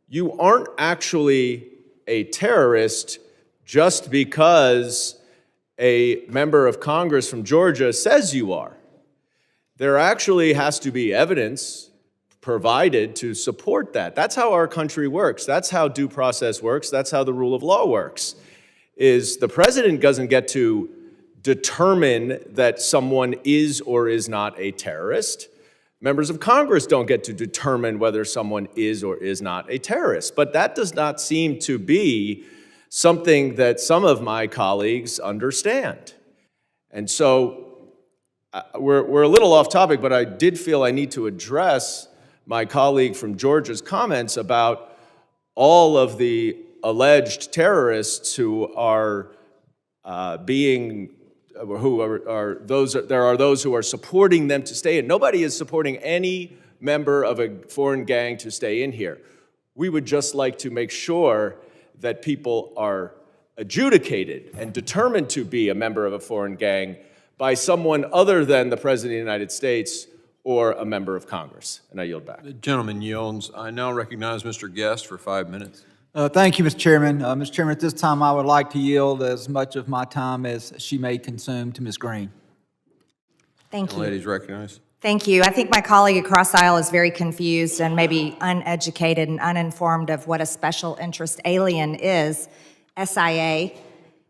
you aren't actually a terrorist just because a member of Congress from Georgia says you are. There actually has to be evidence provided to support that. That's how our country works. That's how due process works. That's how the rule of law works. Is the president doesn't get to determine that someone is or is not a terrorist. Members of Congress don't get to determine whether someone is or is not a terrorist. But that does not seem to be something that some of my colleagues understand. And so we're a little off topic, but I did feel I need to address my colleague from Georgia's comments about all of the alleged terrorists who are there are those who are supporting them to stay in. Nobody is supporting any member of a foreign gang to stay in here. We would just like to make sure that people are adjudicated and determined to be a member of a foreign gang by someone other than the President of the United States or a member of Congress. And I yield back. The gentleman yields. I now recognize Mr. Guest for 5 minutes. Thank you, Mr. Chairman. Mr. Chairman, at this time, I would like to yield as much of my time as she may consume to Ms. Greene. Thank you. Ladies recognized. Thank you. I think my colleague across the aisle is very confused and maybe uneducated and uninformed of what a special interest alien is. SIA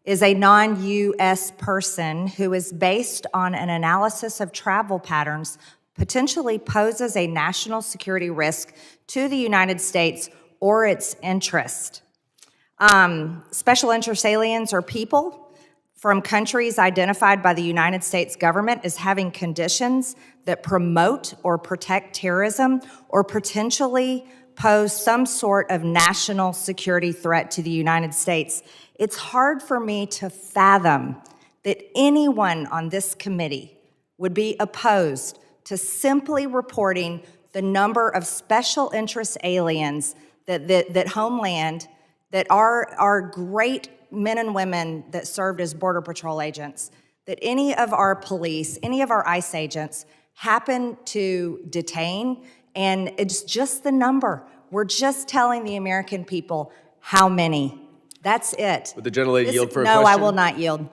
is a non-U.S. person who is based on an analysis of travel patterns, potentially poses a national security risk to the United States or its interest. Special interest aliens are people from countries identified by the United States government as having conditions that promote or protect terrorism or potentially pose some sort of national security threat to the United States. It's hard for me to fathom that anyone on this committee would be opposed to simply reporting the number of special interest aliens that Homeland, that our great men and women that served as Border Patrol agents, that any of our police, any of our ICE agents happen to detain, and it's just the number. We're just telling the American people how many. That's it. Would the gentlelady yield for a question? No, I will not yield.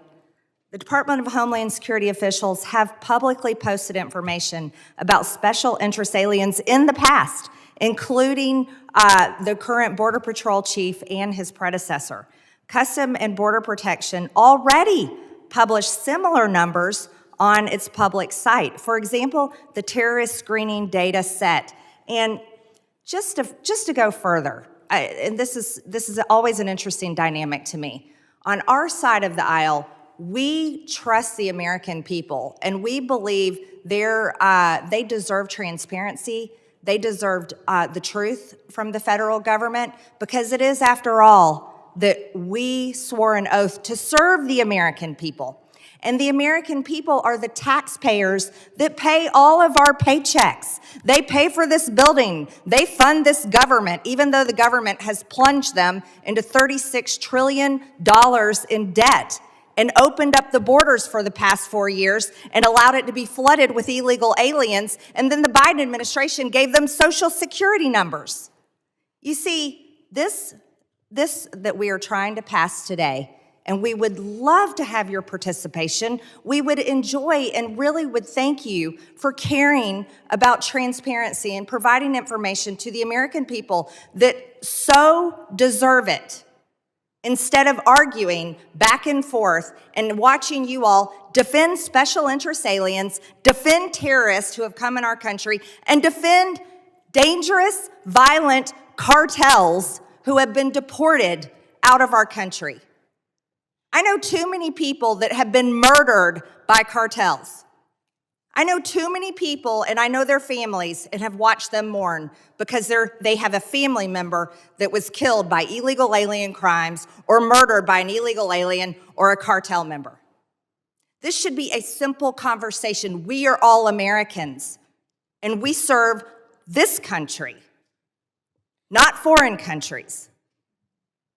The Department of Homeland Security officials have publicly posted information about special interest aliens in the past, including the current Border Patrol chief and his predecessor. Custom and Border Protection already published similar numbers on its public site. For example, the terrorist screening data set. And just to go further, and this is always an interesting dynamic to me. On our side of the aisle, we trust the American people, and we believe they deserve transparency. They deserved the truth from the federal government, because it is, after all, that we swore an oath to serve the American people. And the American people are the taxpayers that pay all of our paychecks. They pay for this building. They fund this government, even though the government has plunged them into $36 trillion in debt and opened up the borders for the past 4 years and allowed it to be flooded with illegal aliens. And then the Biden administration gave them Social Security numbers. You see, this that we are trying to pass today, and we would love to have your participation. We would enjoy and really would thank you for caring about transparency and providing information to the American people that so deserve it, instead of arguing back and forth and watching you all defend special interest aliens, defend terrorists who have come in our country, and defend dangerous, violent cartels who have been deported out of our country. I know too many people that have been murdered by cartels. I know too many people, and I know their families, and have watched them mourn because they have a family member that was killed by illegal alien crimes or murdered by an illegal alien or a cartel member. This should be a simple conversation. We are all Americans, and we serve this country, not foreign countries.